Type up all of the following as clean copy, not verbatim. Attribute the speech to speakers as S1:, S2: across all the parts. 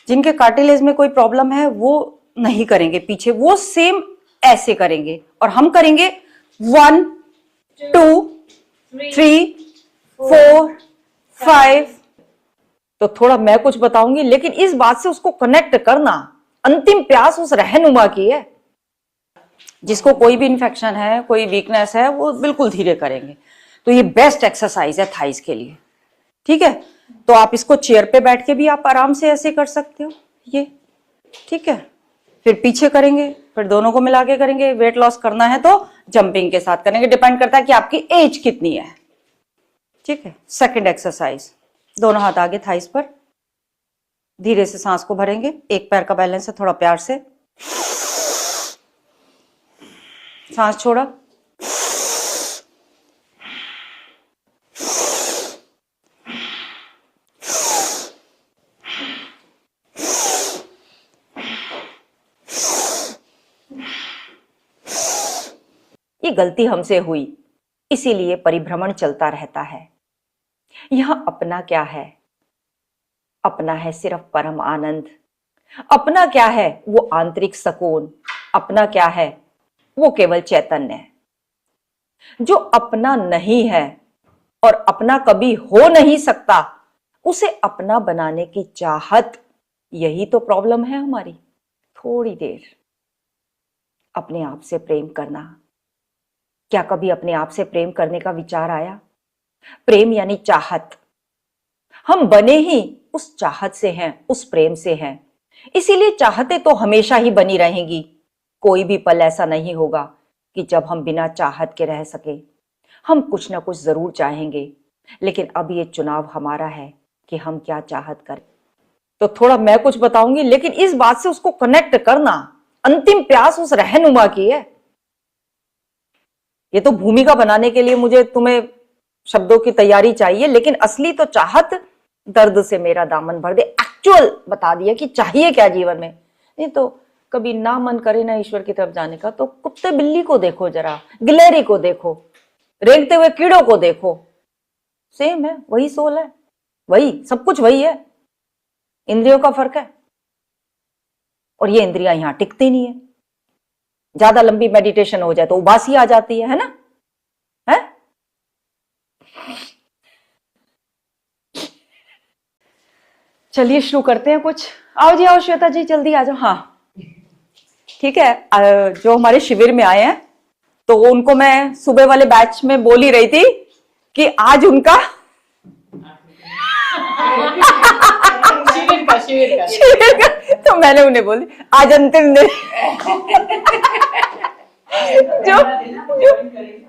S1: जिनके कार्टिलेज में कोई प्रॉब्लम है वो नहीं करेंगे पीछे, वो सेम ऐसे करेंगे और हम करेंगे 1 2 3 4 5। तो थोड़ा मैं कुछ बताऊंगी, लेकिन इस बात से उसको कनेक्ट करना, अंतिम प्यास उस रहनुमा की है। जिसको कोई भी इंफेक्शन है, कोई वीकनेस है, वो बिल्कुल धीरे करेंगे। तो ये बेस्ट एक्सरसाइज है थाइस के लिए, ठीक है। तो आप इसको चेयर पे बैठ के भी आप आराम से ऐसे कर सकते हो, ये ठीक है। फिर पीछे करेंगे, फिर दोनों को मिला के करेंगे। वेट लॉस करना है तो जंपिंग के साथ करेंगे, डिपेंड करता है कि आपकी एज कितनी है, ठीक है। सेकंड एक्सरसाइज, दोनों हाथ आगे थाइस पर, धीरे से सांस को भरेंगे। एक पैर का बैलेंस है, थोड़ा प्यार से सांस छोड़ा, ये गलती हमसे हुई, इसीलिए परिभ्रमण चलता रहता है। यहां अपना क्या है? अपना है सिर्फ परम आनंद। अपना क्या है? वो आंतरिक सुकून। अपना क्या है? वो केवल चैतन्य है। जो अपना नहीं है और अपना कभी हो नहीं सकता, उसे अपना बनाने की चाहत, यही तो प्रॉब्लम है हमारी। थोड़ी देर अपने आप से प्रेम करना। क्या कभी अपने आप से प्रेम करने का विचार आया? प्रेम यानी चाहत। हम बने ही उस चाहत से हैं, उस प्रेम से हैं। इसीलिए चाहते तो हमेशा ही बनी रहेंगी। कोई भी पल ऐसा नहीं होगा कि जब हम बिना चाहत के रह सके। हम कुछ ना कुछ जरूर चाहेंगे, लेकिन अब ये चुनाव हमारा है कि हम क्या चाहत करें। तो थोड़ा मैं कुछ बताऊंगी, लेकिन इस बात से उसको कनेक्ट करना, अंतिम प्यास उस रहनुमा की है। ये तो भूमिका बनाने के लिए मुझे तुम्हें शब्दों की तैयारी चाहिए, लेकिन असली तो चाहत, दर्द से मेरा दामन भर दे, एक्चुअल बता दिया कि चाहिए क्या जीवन में। नहीं तो कभी ना मन करे ना ईश्वर की तरफ जाने का, तो कुत्ते बिल्ली को देखो, जरा गिलहरी को देखो, रेंगते हुए कीड़ों को देखो, सेम है, वही सोल है, वही सब कुछ वही है। इंद्रियों का फर्क है, और ये इंद्रियां यहां टिकती नहीं है। ज्यादा लंबी मेडिटेशन हो जाए तो उबासी आ जाती है ना, है? चलिए शुरू करते हैं कुछ। आओ जी, आओ श्वेता जी, जल्दी आ जाओ। हाँ ठीक है। जो हमारे शिविर में आए हैं, तो उनको मैं सुबह वाले बैच में बोल ही रही थी कि आज उनका शिविर का, तो मैंने उन्हें बोली आज अंतिम दिन।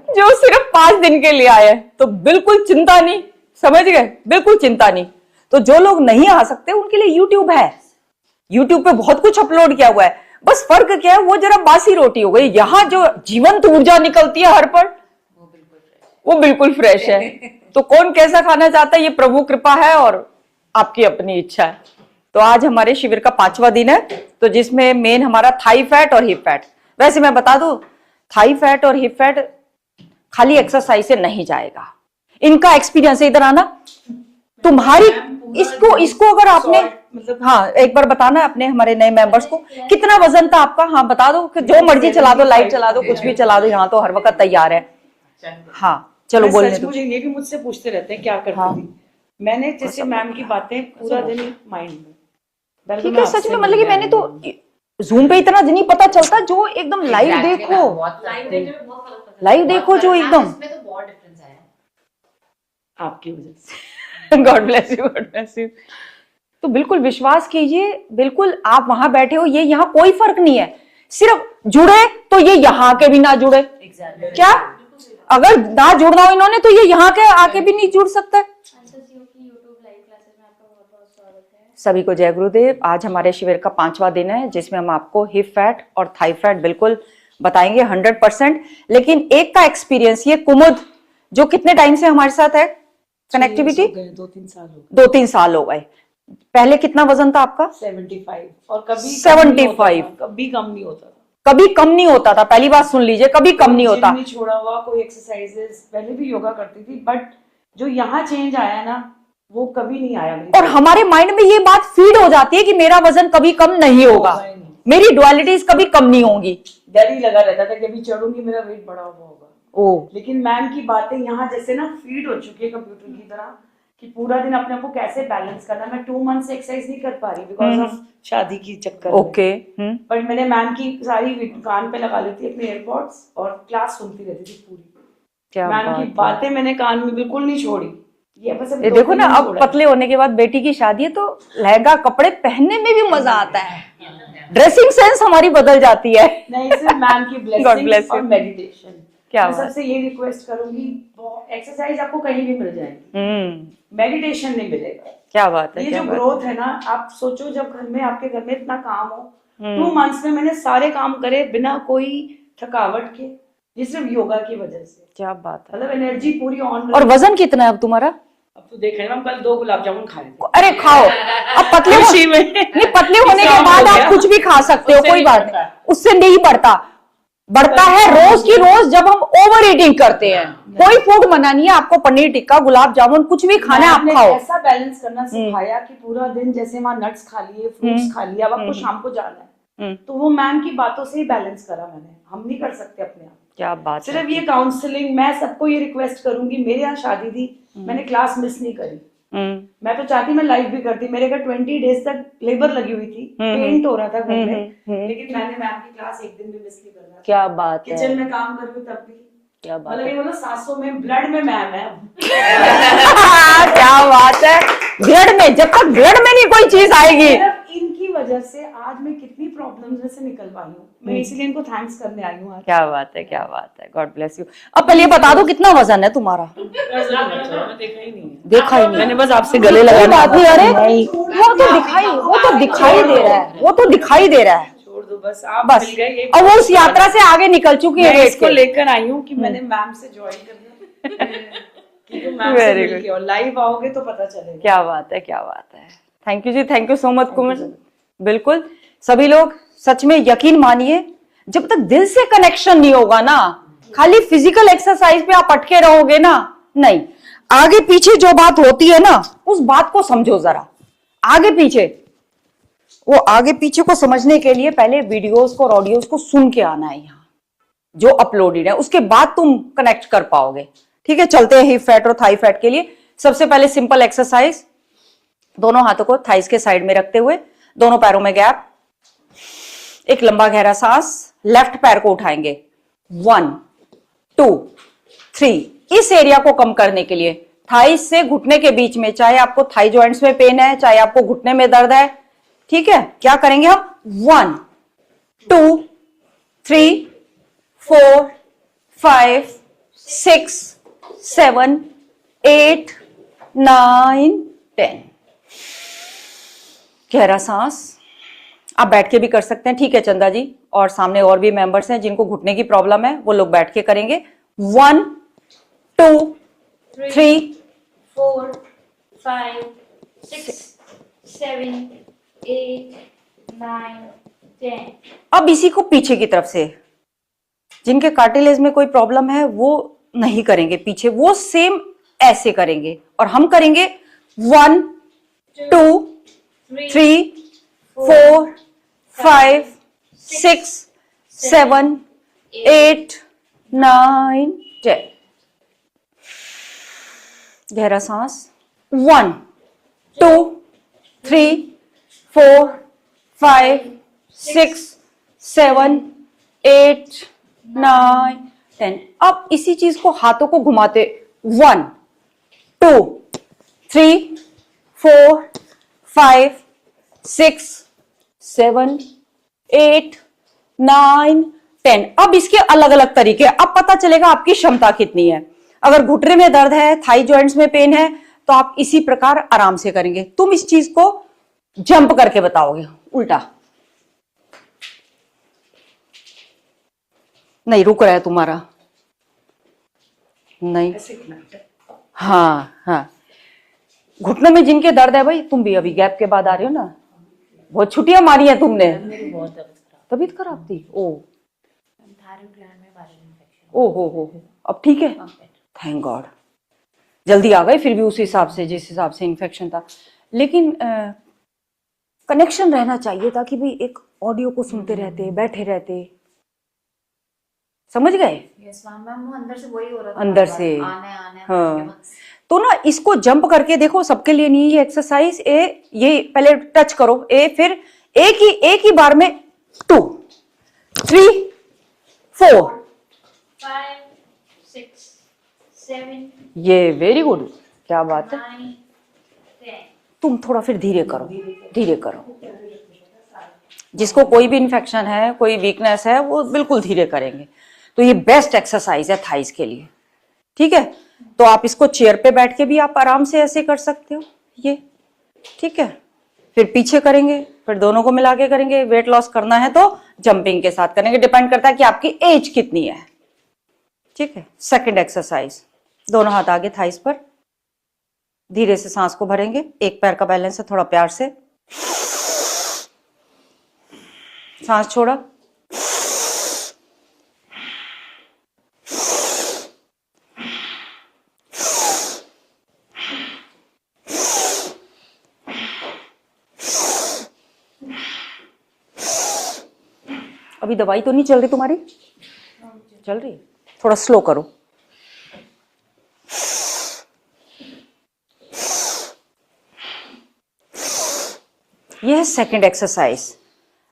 S1: जो सिर्फ 5 दिन के लिए आए, तो बिल्कुल चिंता नहीं, समझ गए, बिल्कुल चिंता नहीं। तो जो लोग नहीं आ सकते उनके लिए यूट्यूब है, यूट्यूब पे बहुत कुछ अपलोड किया हुआ है। बस फर्क क्या है, वो जरा बासी रोटी हो गई। यहाँ जो जीवंत ऊर्जा निकलती है हर पल, वो बिल्कुल फ्रेश है। तो कौन कैसा खाना चाहता है, ये प्रभु कृपा है और आपकी अपनी इच्छा है। तो आज हमारे शिविर का 5वां दिन है, तो जिसमें मेन हमारा थाई फैट और हिप फैट। वैसे मैं बता दूं, थाई फैट और हिप फैट खाली एक्सरसाइज से नहीं जाएगा। इनका एक्सपीरियंस है, इधर आना तुम्हारी, इसको अगर आपने, मतलब हाँ एक बार बताना अपने हमारे नए मेंबर्स को, कितना वजन था आपका? हाँ बता दो, जो मर्जी चला दो, लाइट चला दो, कुछ भी चला दो, यहाँ तो हर वक्त तैयार है। हाँ चलो बोलने दो।
S2: मुझे ये भी मुझसे पूछते रहते हैं क्या करती थी। मैंने जैसे मैम की बातें पूरा दिन माइंड में,
S1: ठीक है। सच में मतलब कि मैंने तो जूम पे इतना नहीं पता चलता, जो एकदम लाइव देखो, लाइव देखो जो एकदम
S2: आपकी वजह से।
S1: God bless you, God bless you. तो बिल्कुल विश्वास कीजिए, बिल्कुल आप वहां बैठे हो, ये यहाँ कोई फर्क नहीं है। सिर्फ जुड़े तो ये यहाँ के भी ना जुड़े, क्या अगर ना जुड़ना हो इन्होंने, तो ये यहाँ के आके भी नहीं जुड़ सकता। सभी को जय गुरुदेव। आज हमारे शिविर का 5वां दिन है, जिसमें हम आपको हिप फैट और थाई फैट बिल्कुल बताएंगे 100%। लेकिन एक का एक्सपीरियंस, ये कुमुद जो कितने टाइम से हमारे साथ है कनेक्टिविटी, 2-3 साल हो गए। पहले कितना वजन था आपका?
S2: 75, और कभी
S1: 75,
S2: कभी कम नहीं होता था,
S1: कभी कम नहीं होता था। पहली बात सुन लीजिए, कभी कम नहीं होता।
S2: छोड़ा हुआ कोई एक्सरसाइजेस, पहले भी योगा करती थी, बट जो यहाँ चेंज आया ना, वो कभी नहीं आया मेरे
S1: और हमारे माइंड में ये बात फीड हो जाती है कि मेरा वजन कभी कम नहीं होगा,
S2: ही नहीं।
S1: मेरी डुअलिटीज कभी कम नहीं होंगी।
S2: डर ही लगा रहता था कि अभी चढ़ूंगी मेरा वेट बढ़ा हुआ होगा।
S1: ओ
S2: लेकिन मैम की बातें यहाँ जैसे ना फीड हो चुकी है कंप्यूटर की तरह कि पूरा दिन अपने आप को कैसे बैलेंस करना। मैं 2 मंथ से एक्सरसाइज नहीं कर पा रही बिकॉज ऑफ शादी की चक्कर में।
S1: ओके।
S2: पर मैंने मैम की सारी कान पे लगा लेती अपने एयरपॉड्स और क्लास सुनती रहती थी पूरी।
S1: क्या
S2: मैम
S1: बात
S2: की
S1: है।
S2: बातें मैंने कान में बिल्कुल नहीं छोड़ी। ये बस
S1: ये देखो ना, अब पतले होने के बाद बेटी की शादी है तो लहंगा कपड़े पहनने में भी मजा आता है, ड्रेसिंग सेंस हमारी बदल जाती है।
S2: नहीं, सिर्फ मैम की
S1: God bless
S2: ब्लेसिंग और
S1: you.
S2: मेडिटेशन।
S1: क्या
S2: मैं सबसे ये रिक्वेस्ट करूंगी, एक्सरसाइज आपको कहीं भी मिल जाएगी,
S1: हम्म।
S2: मेडिटेशन नहीं मिलेगा।
S1: क्या बात है,
S2: ये
S1: क्या
S2: जो
S1: बात
S2: ग्रोथ है ना, आप सोचो जब घर में आपके घर में इतना काम हो,
S1: हम्म।
S2: 2 मंथ्स में मैंने सारे काम करे बिना कोई थकावट के, ये सिर्फ योगा की वजह से।
S1: क्या बात है।
S2: मतलब एनर्जी पूरी ऑन।
S1: और वजन कितना है अब तुम्हारा?
S2: अब तो देख रहे हैं, हम कल 2 गुलाब जामुन खाए थे।
S1: अरे खाओ, अब पतले
S2: खुशी में।
S1: नहीं, पतले होने के
S2: काम
S1: बाद
S2: हो
S1: आप
S2: गया।
S1: कुछ भी खा सकते हो,
S2: उससे
S1: कोई
S2: नहीं
S1: बात
S2: बढ़ता।
S1: नहीं, उससे नहीं बढ़ता। बढ़ता है रोज की रोज जब हम ओवर ईटिंग करते हैं। कोई फूड मना नहीं है, आपको पनीर टिक्का, गुलाब जामुन कुछ भी खाना है आप
S2: आपने
S1: खाओ।
S2: ऐसा बैलेंस करना सिखाया कि पूरा दिन जैसे वहां नट्स खा लिए, फ्रूट्स खा लिया, अब आपको शाम को जाना है, तो वो मैम की बातों से ही बैलेंस करा मैंने। हम नहीं कर सकते अपने आप।
S1: क्या बात है।
S2: सिर्फ ये काउंसलिंग, मैं सबको ये रिक्वेस्ट करूंगी, मेरे यहाँ शादी थी, मैंने क्लास मिस नहीं करी। मैं तो चाहती मैं लाइव भी करती, मेरे घर 20 डेज तक लेबर लगी हुई थी, पेंट हो रहा था घर में, लेकिन मैंने मैम की क्लास एक दिन भी मिस नहीं करना।
S1: क्या बात है।
S2: किचन में काम कर रही हूँ तब भी।
S1: क्या बात
S2: मतलब
S1: है।
S2: ये बोलो सांसों में, ब्लड में मैम है।
S1: क्या बात है। ब्लड में, जब तक ब्लड में नहीं कोई चीज आएगी।
S2: सिर्फ इनकी वजह से आज मैं कितनी प्रॉब्लम्स में से निकल पाई हूँ। मैं इसीलिए इनको थैंक्स करने आई हूँ आज।
S1: क्या बात है, क्या बात है। God bless you. अब पहले बता दो कितना वजन है तुम्हारा?
S2: देखा ही नहीं है।
S1: देखा ही नहीं,
S2: मैंने बस आपसे गले
S1: कोई
S2: लगाना
S1: बात नहीं। अरे
S2: नहीं।
S1: वो तो दिखाई दे रहा है, वो तो दिखाई दे रहा है।
S2: छोड़ दो बस, आप
S1: बस
S2: मिल गए।
S1: अब वो उस यात्रा से आगे निकल चुकी है।
S2: मैं
S1: वेट
S2: इसको
S1: के
S2: लेकर आई हूँ कि मैंने मैम से ज्वाइन करना, कि तुम मैम से
S1: Very
S2: मिल के और लाइव आओगे तो पता चलेगा।
S1: क्या बात है, क्या बात है। थैंक यू जी, thank you so much Kumar. बिल्कुल, सभी लोग सच में यकीन मानिए, जब तक दिल से कनेक्शन नहीं होगा ना, खाली फिजिकल एक्सरसाइज पे आप अटके रहोगे ना, नहीं, आगे पीछे जो बात होती है ना, उस बात को समझो जरा। आगे पीछे, वो आगे पीछे को समझने के लिए पहले वीडियोस को और ऑडियोस को सुन के आना है यहाँ जो अपलोडेड है, उसके बाद तुम कनेक्ट कर पाओगे। ठीक है, चलते हैं हिप फैट और थाई फैट के लिए। सबसे पहले सिंपल एक्सरसाइज, दोनों हाथों को थाइस के साइड में रखते हुए, दोनों पैरों में गैप, एक लंबा गहरा सांस, लेफ्ट पैर को उठाएंगे। 1 2 3। इस एरिया को कम करने के लिए थाइस से घुटने के बीच में, चाहे आपको थाई जॉइंट्स में पेन है, चाहे आपको घुटने में दर्द है, ठीक है, क्या करेंगे हम? 1 2 3 4 5 6 7 8 9 10। गहरा सांस। आप बैठ के भी कर सकते हैं, ठीक है चंदा जी, और सामने और भी मेंबर्स हैं जिनको घुटने की प्रॉब्लम है, वो लोग बैठ के करेंगे। 1 2 3
S3: 4 5 6 7 8 9 10।
S1: अब इसी को पीछे की तरफ से, जिनके कार्टिलेज में कोई प्रॉब्लम है वो नहीं करेंगे पीछे, वो सेम ऐसे करेंगे, और हम करेंगे 1 2 3 4 5 6 7 8 9 10। गहरा सांस। 1 2 3 4 5 6 7 8 9 10। अब इसी चीज को हाथों को घुमाते, 1 2 3 4 5 6 7 8 9 10। अब इसके अलग अलग तरीके, अब पता चलेगा आपकी क्षमता कितनी है। अगर घुटने में दर्द है, थाई जॉइंट्स में पेन है, तो आप इसी प्रकार आराम से करेंगे। तुम इस चीज को जंप करके बताओगे, उल्टा नहीं रुक रहा है तुम्हारा, नहीं, हाँ हाँ। घुटनों में जिनके दर्द है भाई, तुम भी अभी गैप के बाद आ रहे हो ना, बहुत छुट्टियां मारी है तुमने। तबीयत खराब थी, ओ ओ हो, अब ठीक है, थैंक गॉड।
S4: जल्दी आ गए फिर भी उस हिसाब से जिस हिसाब से इन्फेक्शन था, लेकिन कनेक्शन रहना चाहिए था कि भाई एक ऑडियो को सुनते रहते, बैठे रहते, समझ गए?
S3: यस मैम, वो अंदर से वही हो रहा था,
S4: अंदर
S3: बार-बार
S4: से।
S3: आने आने
S4: हाँ, तो ना इसको जंप करके देखो, सबके लिए नहीं ये एक्सरसाइज। ये पहले टच करो फिर एक ही बार में 2 3 4।
S3: 5 6 7
S4: ये वेरी गुड, क्या बात है।
S3: 9 10।
S4: तुम थोड़ा फिर धीरे करो, धीरे करो। जिसको कोई भी इन्फेक्शन है, कोई वीकनेस है, वो बिल्कुल धीरे करेंगे। तो ये बेस्ट एक्सरसाइज है थाइस के लिए, ठीक है। तो आप इसको चेयर पे बैठ के भी आप आराम से ऐसे कर सकते हो, ये ठीक है। फिर पीछे करेंगे, फिर दोनों को मिला के करेंगे। वेट लॉस करना है तो जंपिंग के साथ करेंगे, डिपेंड करता है कि आपकी एज कितनी है, ठीक है। सेकंड एक्सरसाइज, दोनों हाथ आगे थाइस पर, धीरे से सांस को भरेंगे। एक पैर का बैलेंस है, थोड़ा प्यार से सांस छोड़ा, अभी दवाई तो नहीं चल रही तुम्हारी? चल रही है, थोड़ा स्लो करो। यह है सेकंड एक्सरसाइज।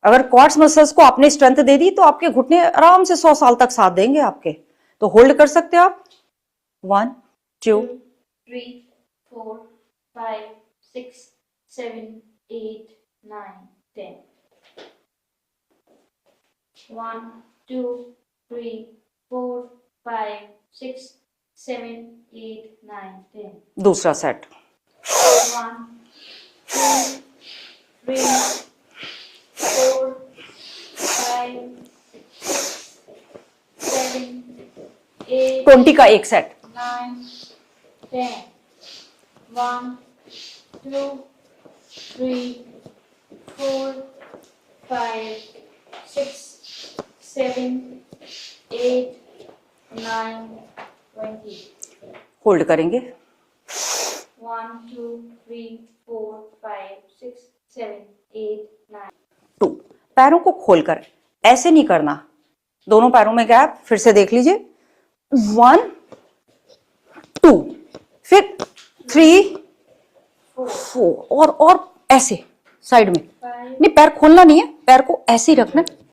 S4: अगर क्वाड्स मसल्स को आपने स्ट्रेंथ दे दी तो आपके घुटने आराम से 100 साल तक साथ देंगे आपके। तो होल्ड कर सकते हो आप। 1 2
S3: 3 4 5 6 7 8 9 10। 1 2 3 4 5 6 7 8 9 10।
S4: दूसरा सेट।
S3: 1 2 3 4 5 6 7 8
S4: 20 का एक सेट।
S3: 9 10। 1 2 3 4 5 6 7 8 9 20।
S4: होल्ड करेंगे।
S3: 1 2 3 4 5 6 7 8 9।
S4: 2 पैरों को खोलकर, ऐसे नहीं करना, दोनों पैरों में गैप। फिर से देख लीजिए। 1 2 फिर 3 4 और ऐसे साइड में। नहीं, पैर खोलना नहीं है, पैर को ऐसे ही रखना।